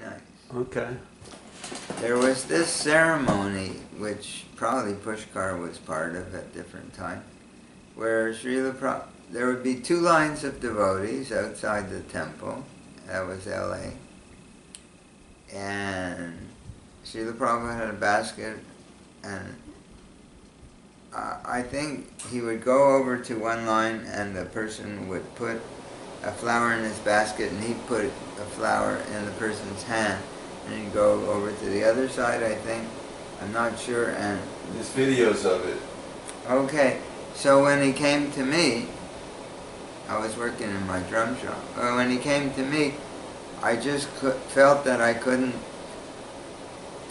nice. Okay. There was this ceremony, which probably Pushkar was part of at different times, where there would be two lines of devotees outside the temple. That was LA. And Srila Prabhupada had a basket, and I think he would go over to one line and the person would put a flower in his basket and he'd put a flower in the person's hand and he'd go over to the other side, I think. I'm not sure. And there's videos of it. Okay, so when he came to me, I was working in my drum shop. When he came to me, I just felt that I couldn't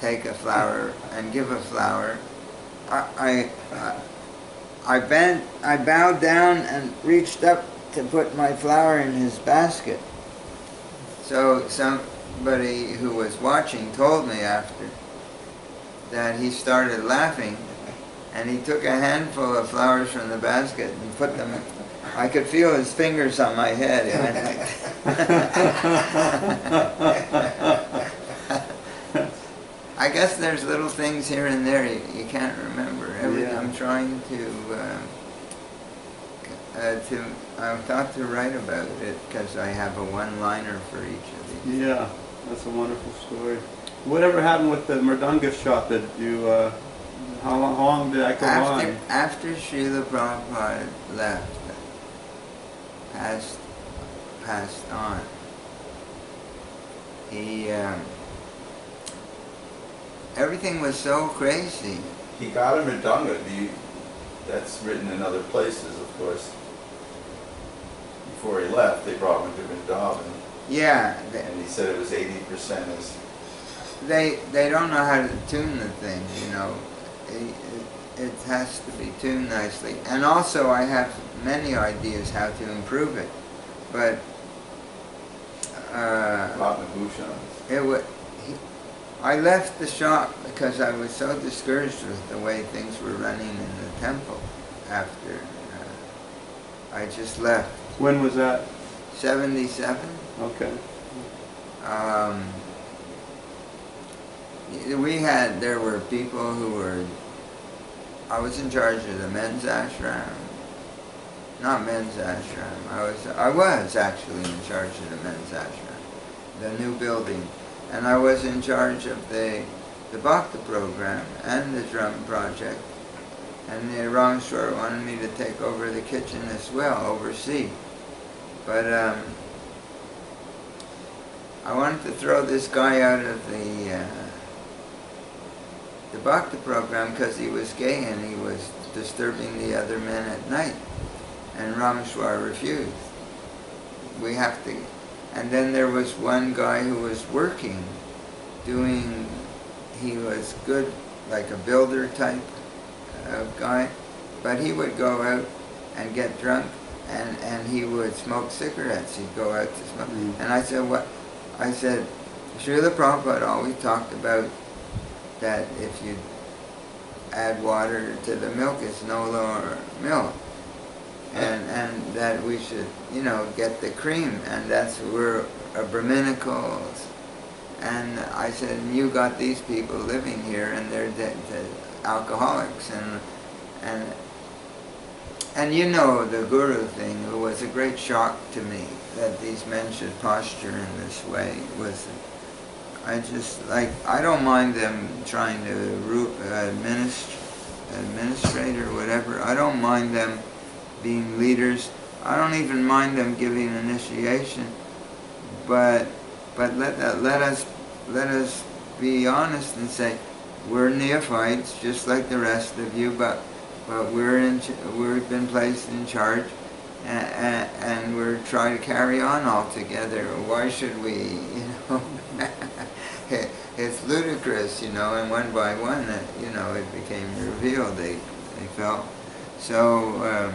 take a flower and give a flower. I bowed down and reached up to put my flower in his basket. So somebody who was watching told me after that he started laughing, and he took a handful of flowers from the basket and put them in. I could feel his fingers on my head. It went like I guess there's little things here and there you can't remember. I'm trying I thought to write about it because I have a one-liner for each of these. Yeah, that's a wonderful story. Whatever happened with the Mridanga shop? Did you, how long did that go on? After Srila Prabhupada left, passed on, everything was so crazy. He got a Mridanga. That's written in other places, of course. Before he left, they brought him to Vrindavan. Yeah. And he said it was 80% as... They don't know how to tune the thing, you know. It has to be tuned nicely. And also I have many ideas how to improve it. But... I left the shop because I was so discouraged with the way things were running in the temple after I just left. When was that? 77. Okay. There were people who were, I was in charge of the men's ashram. Not men's ashram, I was actually in charge of the men's ashram, the new building. And I was in charge of the Bhakti program and the drum project. And the Rameshwar wanted me to take over the kitchen as well, oversee. But I wanted to throw this guy out of the Bhakti program because he was gay and he was disturbing the other men at night. And Rameshwar refused. We have to... And then there was one guy who was working, he was good, like a builder type of guy, but he would go out and get drunk and he would smoke cigarettes. He'd go out to smoke. And I said, what? I said, Srila Prabhupada always talked about that if you add water to the milk, it's no longer milk. And that we should, you know, get the cream, and we're Brahminicals. And I said, you got these people living here, and they're alcoholics, and you know the guru thing. It was a great shock to me that these men should posture in this way. I don't mind them trying to administrate or whatever. I don't mind them being leaders. I don't even mind them giving initiation, but let us be honest and say we're neophytes just like the rest of you, but we've been placed in charge, and we're trying to carry on all together. Why should we, you know? It's ludicrous, you know. And one by one, you know, it became revealed. They felt so.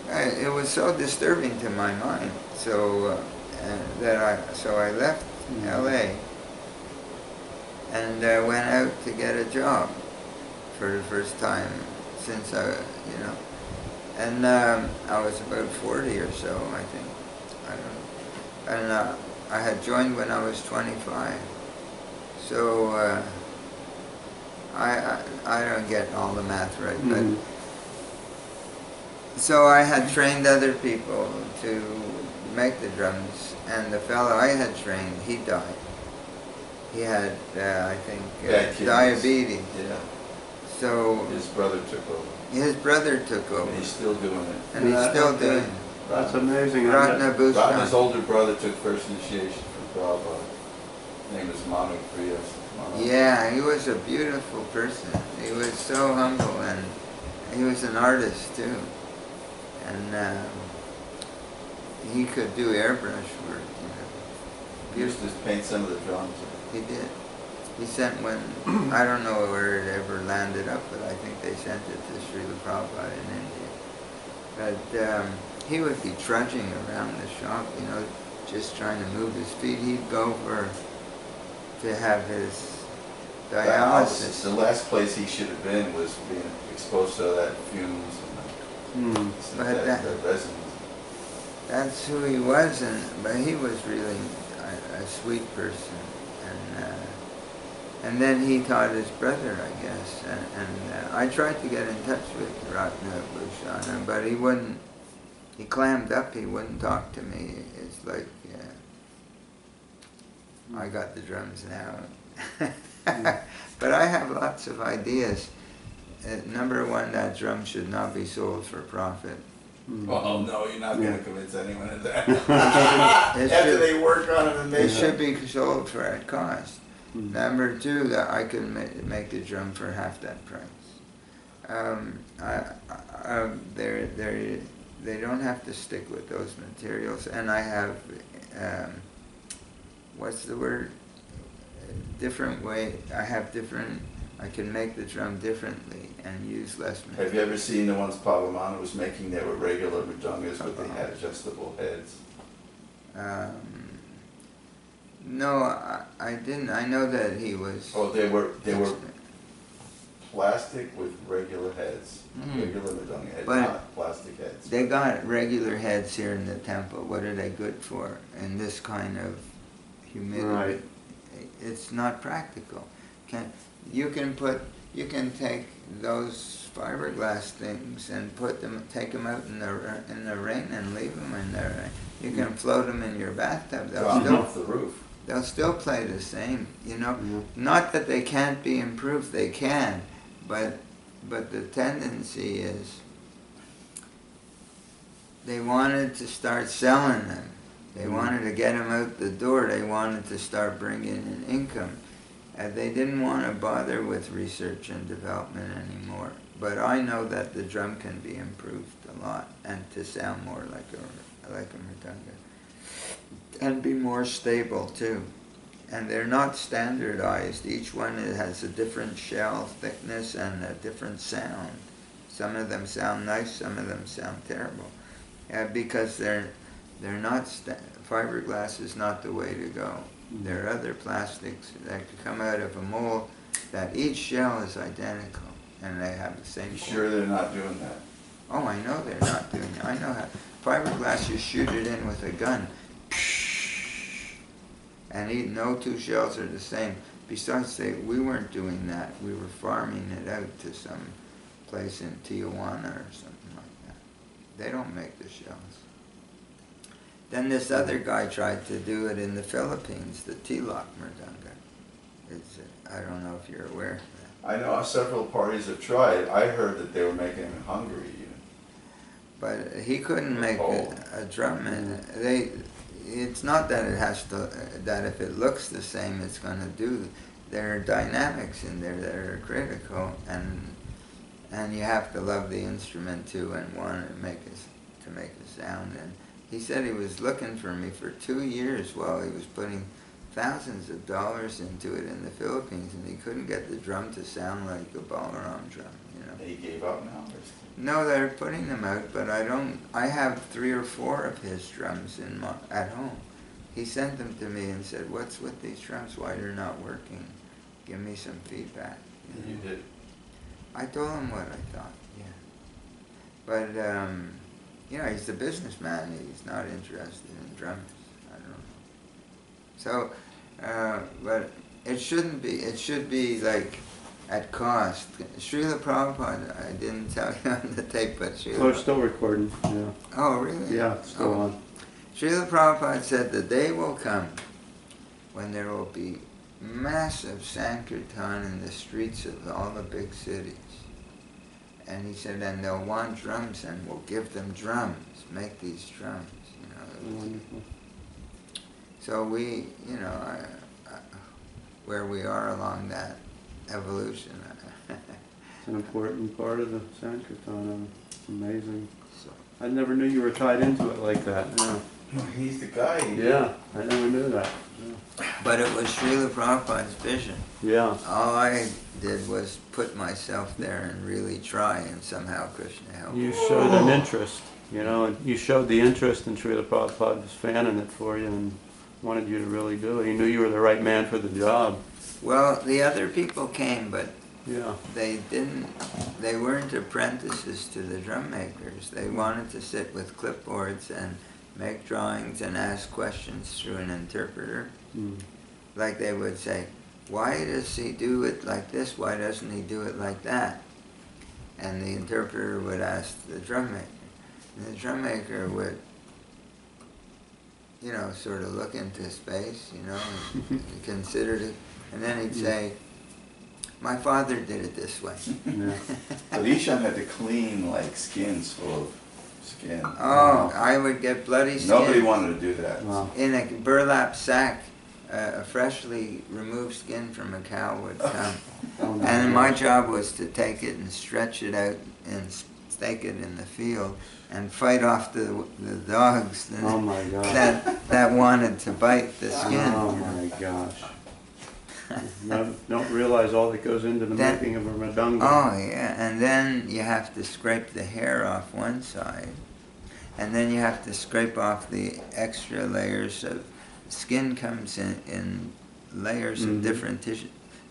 It was so disturbing to my mind, so I left LA and went out to get a job for the first time since you know, and I was about 40 or so, I think. I don't know, and I had joined when I was 25. So I don't get all the math right, but so I had trained other people to make the drums, and the fellow I had trained, he died. He had, I think, diabetes. Yeah. So His brother took over. his brother took over, And he's still doing it. and he's still doing it. That's amazing. Ratna His Bhushan. older brother took first initiation from Prabhupada. His name is Manu Priya. Yeah, he was a beautiful person. He was so humble, and he was an artist too. And he could do airbrush work, you know. He used to paint some of the drums. He did. He sent one, I don't know where it ever landed up, but I think they sent it to Srila Prabhupada in India. But he would be trudging around the shop, you know, just trying to move his feet. He'd go to have his dialysis. The last place he should have been was being exposed to that fumes and that resin. That's who he was, but he was really a sweet person. And then he taught his brother, I guess. And I tried to get in touch with Ratna Bhushan, but he wouldn't. He clammed up. He wouldn't talk to me. It's like, I got the drums now. But I have lots of ideas. Number one, that drum should not be sold for profit. Oh no, you're not going to convince anyone of that. It After should- they work on it and It they should be sold for at cost. Number two, that I could make the drum for half that price. They don't have to stick with those materials, and I have what's the word? Different way. I can make the drum differently and use less material. Have you ever seen the ones Pavamana was making that were regular mridungas, but they had adjustable heads? No, I didn't. I know that he was. Oh, they were plastic with regular heads, regular mridunga heads, But not plastic heads. They got regular heads here in the temple. What are they good for in this kind of humidity? Right. It's not practical. You can take those fiberglass things and take them out in the rain and leave them in there. You can float them in your bathtub. Drop them off the roof. They'll still play the same, you know. Not that they can't be improved, they can, but the tendency is they wanted to start selling them. They wanted to get them out the door. They wanted to start bringing in income. They didn't want to bother with research and development anymore. But I know that the drum can be improved a lot and to sound more like a mridanga. And be more stable too. And they're not standardized. Each one has a different shell thickness and a different sound. Some of them sound nice, some of them sound terrible. Because they're not, fiberglass is not the way to go. There are other plastics that could come out of a mold that each shell is identical and they have the same. You sure they're not doing that? Oh, I know they're not doing it. I know how. Fiberglass, you shoot it in with a gun. And no two shells are the same. Besides, we weren't doing that. We were farming it out to some place in Tijuana or something like that. They don't make the shells. Then this other guy tried to do it in the Philippines, the Tilak mridanga. I don't know if you're aware of that. I know several parties have tried. I heard that they were making them in Hungary. But he couldn't make a drum. It's not that it has to, that if it looks the same, it's going to do. There are dynamics in there that are critical, and you have to love the instrument too and want to make a sound. And he said he was looking for me for 2 years while he was putting thousands of dollars into it in the Philippines, and he couldn't get the drum to sound like a Balaram drum. You know. He gave up now. No, they're putting them out, but I have 3 or 4 of his drums at home. He sent them to me and said, "What's with these drums? Why they're not working? Give me some feedback." You did. I told him what I thought, yeah. But, you know, he's a businessman. He's not interested in drums. I don't know. So, but it shouldn't be. It should be like at cost. Srila Prabhupada, I didn't tell you on the tape, but Srila. Oh, it's still recording. Yeah. Oh, really? Yeah, it's still on. Srila Prabhupada said the day will come when there will be massive Sankirtan in the streets of all the big cities. And he said, and they'll want drums, and we'll give them drums. Make these drums, you know. Wonderful. So we, you know, where we are along that evolution. It's an important part of the Sankirtan. It's amazing. So, I never knew you were tied into it like that. Yeah. Well, he's the guy. Yeah, I never knew that. Yeah. but it was Srila Prabhupada's vision. Yeah. All I did was put myself there and really try, and somehow Krishna helped. You showed an interest, you know, and you showed the interest, and Srila Prabhupada was fanning it for you and wanted you to really do it. He knew you were the right man for the job. Well, the other people came, but Yeah. they weren't apprentices to the drum makers. They wanted to sit with clipboards and make drawings and ask questions through an interpreter. Mm. Like they would say, why does he do it like this? Why doesn't he do it like that? And the interpreter would ask the drum maker. And the drum maker would, you know, sort of look into space, you know, and he considered it. And then he'd say, my father did it this way. Yeah. But Ishan had to clean like skins full of skin. Oh, I would get bloody skin. Nobody wanted to do that. Wow. In a burlap sack, a freshly removed skin from a cow would come. Oh, my And my gosh. job was to take it and stretch it out and stake it in the field and fight off the dogs Oh my gosh. that wanted to bite the skin. Oh my gosh. Don't realize all that goes into the That- making of a mridanga. Oh yeah, and then you have to scrape the hair off one side, and then you have to scrape off the extra layers of skin. Comes in layers of Mhm. different tissue.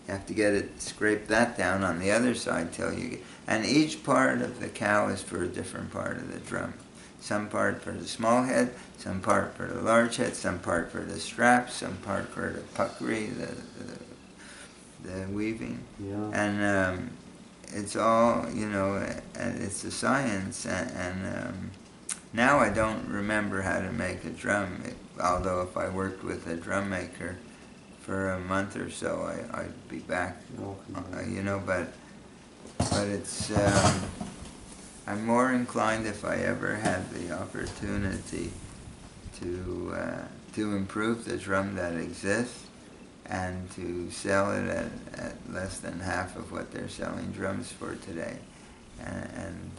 You have to get it, scrape that down on the other side till you get, and each part of the cow is for a different part of the drum. Some part for the small head, some part for the large head, some part for the straps, some part for the puckery, the weaving. Yeah. And it's all, you know, and it's a science, and now I don't remember how to make a drum, although if I worked with a drum maker for a month or so, I'd be back, you know, but it's, I'm more inclined, if I ever had the opportunity to improve the drum that exists, and to sell it at less than half of what they're selling drums for today. And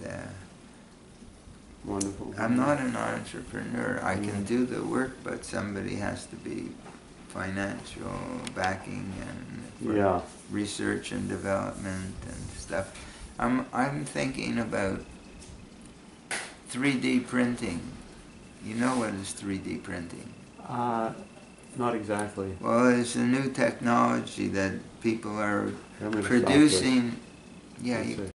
Wonderful. I'm not an entrepreneur. I can do the work, but somebody has to be financial backing and for Yeah. research and development and stuff. I'm thinking about 3D printing. You know what is 3D printing? Not exactly. Well, it's a new technology that people are I'm gonna stop producing. Yeah, That's you, it.